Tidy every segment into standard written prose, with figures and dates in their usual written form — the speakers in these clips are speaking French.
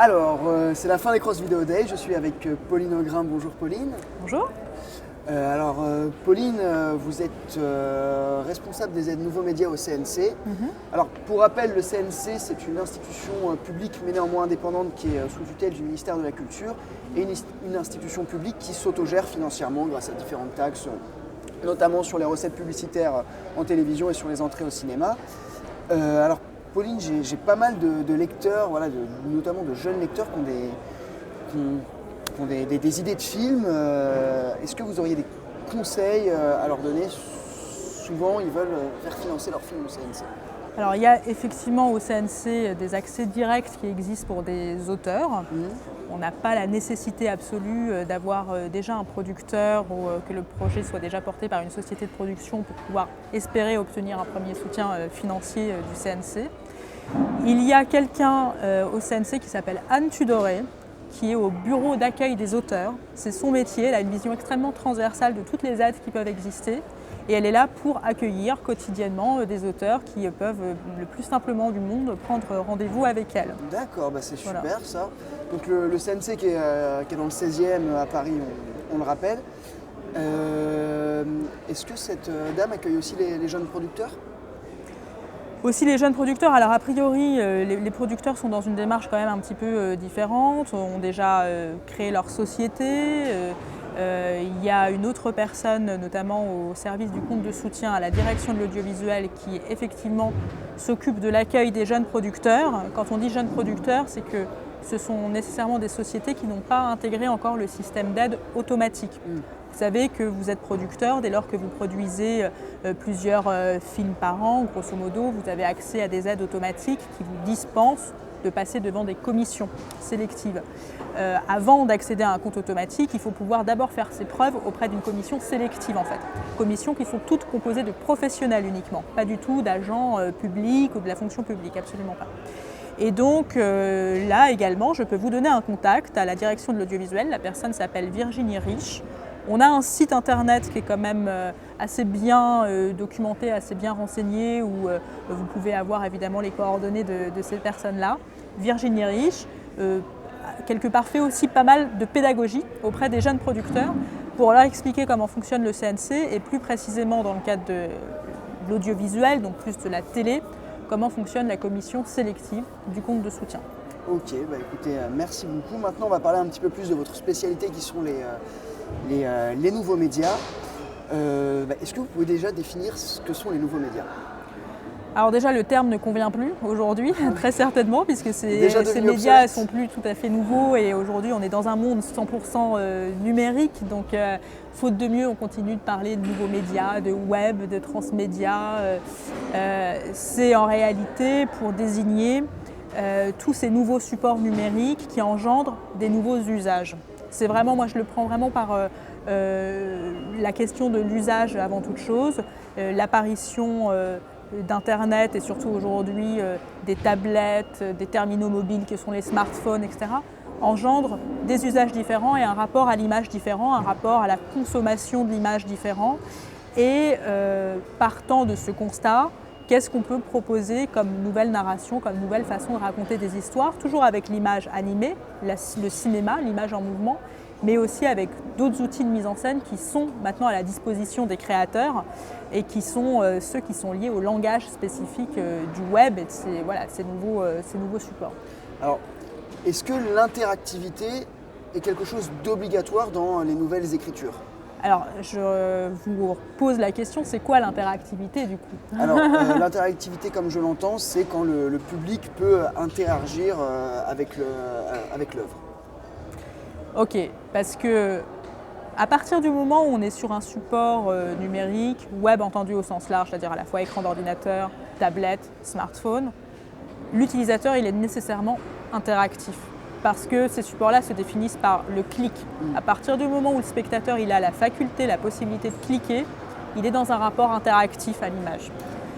Alors, c'est la fin des Cross Video Day. Je suis avec Pauline Augrin. Bonjour Pauline. Bonjour. Pauline, vous êtes responsable des aides nouveaux médias au CNC. Alors, pour rappel, le CNC, c'est une institution publique mais néanmoins indépendante qui est sous tutelle du ministère de la Culture et une institution publique qui s'autogère financièrement grâce à différentes taxes, notamment sur les recettes publicitaires en télévision et sur les entrées au cinéma. Pauline, j'ai pas mal de lecteurs, notamment de jeunes lecteurs qui ont des idées de films. Est-ce que vous auriez des conseils à leur donner? Souvent, ils veulent faire financer leurs films au CNC. Alors, il y a effectivement au CNC des accès directs qui existent pour des auteurs. On n'a pas la nécessité absolue d'avoir déjà un producteur ou que le projet soit déjà porté par une société de production pour pouvoir espérer obtenir un premier soutien financier du CNC. Il y a quelqu'un au CNC qui s'appelle Anne Tudoré, qui est au bureau d'accueil des auteurs. C'est son métier, elle a une vision extrêmement transversale de toutes les aides qui peuvent exister. Et elle est là pour accueillir quotidiennement des auteurs qui peuvent le plus simplement du monde prendre rendez-vous avec elle. D'accord, c'est super ça. Donc le CNC qui est dans le 16e à Paris, on le rappelle. Est-ce que cette dame accueille aussi les jeunes producteurs ? Aussi les jeunes producteurs, alors a priori les producteurs sont dans une démarche quand même un petit peu différente, ont déjà créé leur société. Il y a une autre personne, notamment au service du compte de soutien à la direction de l'audiovisuel, qui effectivement s'occupe de l'accueil des jeunes producteurs. Quand on dit jeunes producteurs, c'est que ce sont nécessairement des sociétés qui n'ont pas intégré encore le système d'aide automatique. Vous savez que vous êtes producteur dès lors que vous produisez plusieurs films par an. Grosso modo, vous avez accès à des aides automatiques qui vous dispensent de passer devant des commissions sélectives. Avant d'accéder à un compte automatique, il faut pouvoir d'abord faire ses preuves auprès d'une commission sélective en fait. Commissions qui sont toutes composées de professionnels uniquement, pas du tout d'agents publics ou de la fonction publique, absolument pas. Et donc là également, je peux vous donner un contact à la direction de l'audiovisuel. La personne s'appelle Virginie Rich. On a un site internet qui est quand même assez bien documenté, assez bien renseigné, où vous pouvez avoir évidemment les coordonnées de ces personnes-là. Virginie Rich, quelque part, fait aussi pas mal de pédagogie auprès des jeunes producteurs pour leur expliquer comment fonctionne le CNC et plus précisément dans le cadre de l'audiovisuel, donc plus de la télé, comment fonctionne la commission sélective du compte de soutien. Ok, écoutez, merci beaucoup. Maintenant, on va parler un petit peu plus de votre spécialité qui sont les nouveaux médias. Est-ce que vous pouvez déjà définir ce que sont les nouveaux médias ? Alors déjà, le terme ne convient plus aujourd'hui, très certainement, puisque ces médias ne sont plus tout à fait nouveaux et aujourd'hui, on est dans un monde 100% numérique. Donc, faute de mieux, on continue de parler de nouveaux médias, de web, de transmédia. C'est en réalité pour désigner tous ces nouveaux supports numériques qui engendrent des nouveaux usages. C'est vraiment, moi je le prends vraiment par la question de l'usage avant toute chose, l'apparition d'Internet et surtout aujourd'hui des tablettes, des terminaux mobiles que sont les smartphones, etc., engendre des usages différents et un rapport à l'image différent, un rapport à la consommation de l'image différent. Et partant de ce constat, qu'est-ce qu'on peut proposer comme nouvelle narration, comme nouvelle façon de raconter des histoires, toujours avec l'image animée, le cinéma, l'image en mouvement, mais aussi avec d'autres outils de mise en scène qui sont maintenant à la disposition des créateurs et qui sont ceux qui sont liés au langage spécifique du web et de ces nouveaux supports. Alors, est-ce que l'interactivité est quelque chose d'obligatoire dans les nouvelles écritures ? Alors, je vous pose la question, c'est quoi l'interactivité du coup ? Alors, l'interactivité, comme je l'entends, c'est quand le public peut interagir avec l'œuvre. Ok, parce que à partir du moment où on est sur un support numérique, web entendu au sens large, c'est-à-dire à la fois écran d'ordinateur, tablette, smartphone, l'utilisateur il est nécessairement interactif. Parce que ces supports-là se définissent par le clic. À partir du moment où le spectateur il a la faculté, la possibilité de cliquer, il est dans un rapport interactif à l'image.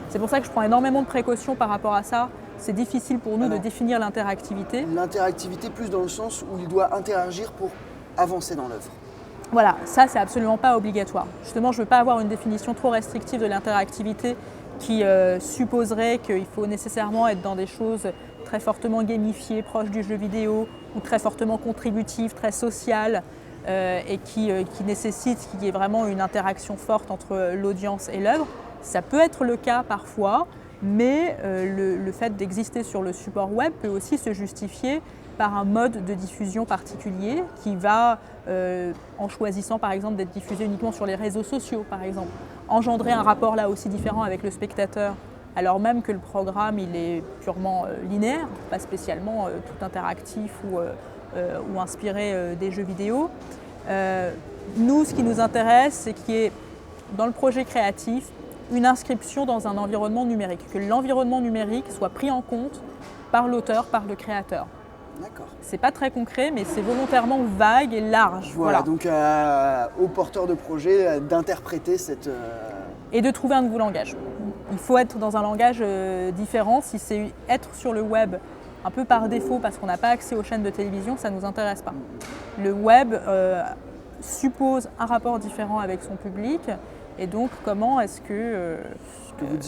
C'est pour ça que je prends énormément de précautions par rapport à ça. C'est difficile pour nous de définir l'interactivité. L'interactivité plus dans le sens où il doit interagir pour avancer dans l'œuvre. Voilà, ça c'est absolument pas obligatoire. Justement, je ne veux pas avoir une définition trop restrictive de l'interactivité qui supposerait qu'il faut nécessairement être dans des choses très fortement gamifiée, proche du jeu vidéo, ou très fortement contributive, très sociale, et qui nécessite qu'il y ait vraiment une interaction forte entre l'audience et l'œuvre. Ça peut être le cas parfois, mais le fait d'exister sur le support web peut aussi se justifier par un mode de diffusion particulier qui va, en choisissant par exemple d'être diffusé uniquement sur les réseaux sociaux par exemple, engendrer un rapport là aussi différent avec le spectateur, alors même que le programme il est purement linéaire, pas spécialement tout interactif ou inspiré des jeux vidéo. Nous, ce qui nous intéresse, c'est qu'il y ait dans le projet créatif une inscription dans un environnement numérique, que l'environnement numérique soit pris en compte par l'auteur, par le créateur. D'accord. C'est pas très concret, mais c'est volontairement vague et large. Voilà. Donc aux porteurs de projet d'interpréter cette... Et de trouver un nouveau langage. Il faut être dans un langage différent. Si c'est être sur le web un peu par défaut parce qu'on n'a pas accès aux chaînes de télévision, ça ne nous intéresse pas. Le web suppose un rapport différent avec son public. Et donc, comment est-ce que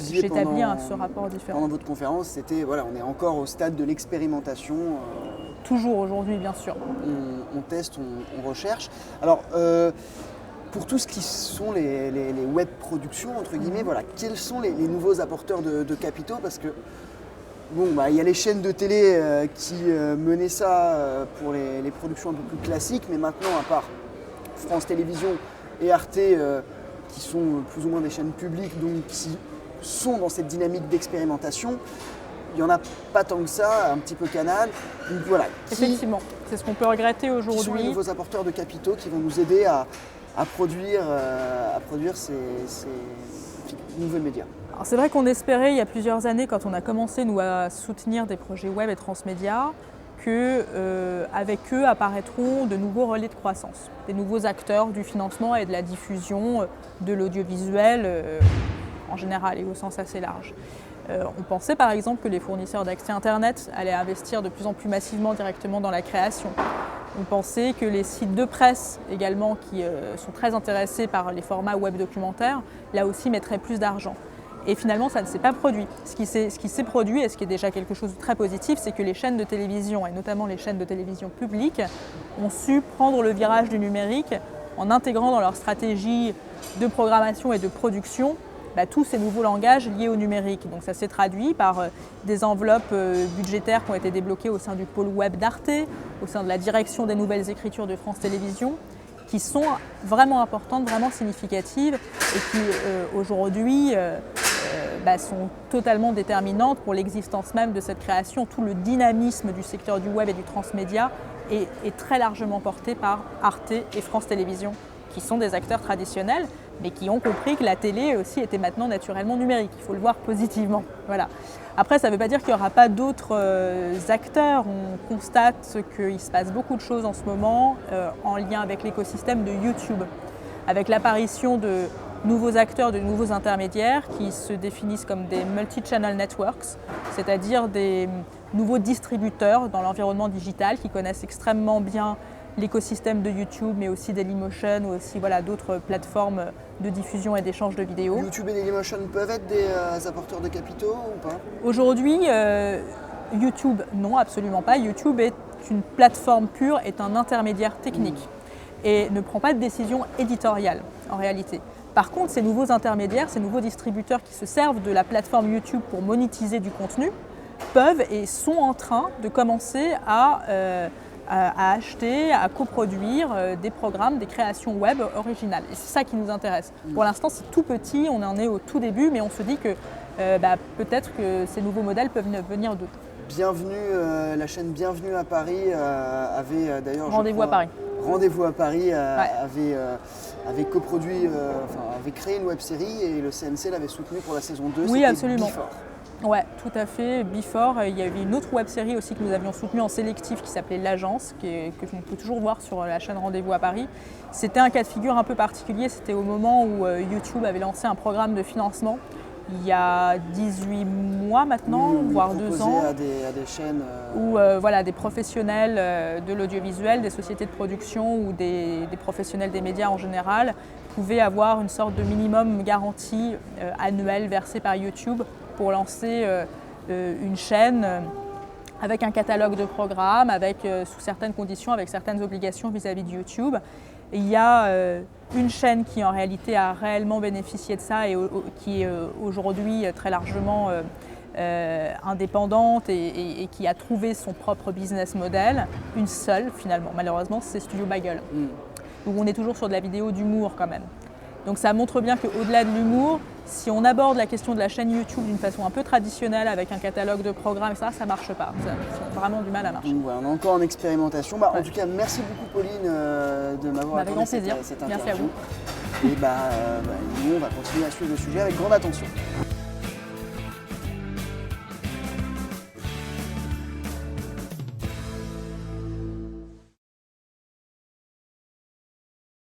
j'établis ce rapport différent? Pendant votre conférence, c'était, voilà, on est encore au stade de l'expérimentation. Toujours aujourd'hui, bien sûr. On teste, on recherche. Alors, pour tout ce qui sont les web productions, entre guillemets, voilà, quels sont les nouveaux apporteurs de capitaux? Parce que, bon, il y a les chaînes de télé qui menaient ça pour les productions un peu plus classiques, mais maintenant, à part France Télévisions et Arte, qui sont plus ou moins des chaînes publiques, donc qui sont dans cette dynamique d'expérimentation, il n'y en a pas tant que ça, un petit peu Canal. Donc voilà. Effectivement, c'est ce qu'on peut regretter aujourd'hui. Qui sont les nouveaux apporteurs de capitaux qui vont nous aider à produire ces nouveaux médias? Alors c'est vrai qu'on espérait il y a plusieurs années, quand on a commencé nous à soutenir des projets web et transmédia, qu'avec eux apparaîtront de nouveaux relais de croissance, des nouveaux acteurs du financement et de la diffusion de l'audiovisuel en général et au sens assez large. On pensait par exemple que les fournisseurs d'accès Internet allaient investir de plus en plus massivement directement dans la création. On pensait que les sites de presse également, qui sont très intéressés par les formats web documentaires, là aussi mettraient plus d'argent. Et finalement, ça ne s'est pas produit. Ce qui s'est produit, et ce qui est déjà quelque chose de très positif, c'est que les chaînes de télévision, et notamment les chaînes de télévision publiques, ont su prendre le virage du numérique en intégrant dans leur stratégie de programmation et de production tous ces nouveaux langages liés au numérique. Donc ça s'est traduit par des enveloppes budgétaires qui ont été débloquées au sein du pôle web d'Arte, au sein de la direction des nouvelles écritures de France Télévisions, qui sont vraiment importantes, vraiment significatives et qui aujourd'hui sont totalement déterminantes pour l'existence même de cette création. Tout le dynamisme du secteur du web et du transmédia est très largement porté par Arte et France Télévisions, qui sont des acteurs traditionnels, mais qui ont compris que la télé aussi était maintenant naturellement numérique. Il faut le voir positivement. Voilà. Après, ça ne veut pas dire qu'il n'y aura pas d'autres acteurs. On constate qu'il se passe beaucoup de choses en ce moment en lien avec l'écosystème de YouTube, avec l'apparition de nouveaux acteurs, de nouveaux intermédiaires qui se définissent comme des multi-channel networks, c'est-à-dire des nouveaux distributeurs dans l'environnement digital qui connaissent extrêmement bien l'écosystème de YouTube, mais aussi Dailymotion ou aussi d'autres plateformes de diffusion et d'échange de vidéos. YouTube et Dailymotion peuvent être des apporteurs de capitaux ou pas? Aujourd'hui, YouTube, non, absolument pas. YouTube est une plateforme pure, est un intermédiaire technique et ne prend pas de décision éditoriale en réalité. Par contre, ces nouveaux intermédiaires, ces nouveaux distributeurs qui se servent de la plateforme YouTube pour monétiser du contenu, peuvent et sont en train de commencer à acheter, à coproduire des programmes, des créations web originales. Et c'est ça qui nous intéresse. Pour l'instant, c'est tout petit, on en est au tout début, mais on se dit que peut-être que ces nouveaux modèles peuvent venir d'eux. Bienvenue, la chaîne Bienvenue à Paris avait d'ailleurs... Rendez-vous à Paris. Rendez-vous à Paris avait coproduit, avait créé une web-série et le CNC l'avait soutenu pour la saison 2. Oui, absolument. Before. Oui, tout à fait. Before, il y avait une autre web-série aussi que nous avions soutenue en sélectif qui s'appelait L'Agence, que on peut toujours voir sur la chaîne Rendez-vous à Paris. C'était un cas de figure un peu particulier. C'était au moment où YouTube avait lancé un programme de financement il y a 18 mois maintenant, voire 2 ans, à des chaînes où des professionnels de l'audiovisuel, des sociétés de production ou des professionnels des médias en général pouvaient avoir une sorte de minimum garantie annuel versé par YouTube pour lancer une chaîne avec un catalogue de programmes, sous certaines conditions, avec certaines obligations vis-à-vis de YouTube. Et il y a une chaîne qui en réalité a réellement bénéficié de ça et qui est aujourd'hui très largement indépendante et qui a trouvé son propre business model, une seule finalement, malheureusement, c'est Studio Bagel. Donc on est toujours sur de la vidéo d'humour quand même. Donc ça montre bien qu'au-delà de l'humour, si on aborde la question de la chaîne YouTube d'une façon un peu traditionnelle, avec un catalogue de programmes, ça ne marche pas. Ça a vraiment du mal à marcher. Donc, voilà, on est encore en expérimentation. En tout cas, merci beaucoup Pauline de m'avoir accordé cette interview. Merci à vous. Et nous, on va continuer à suivre le sujet avec grande attention.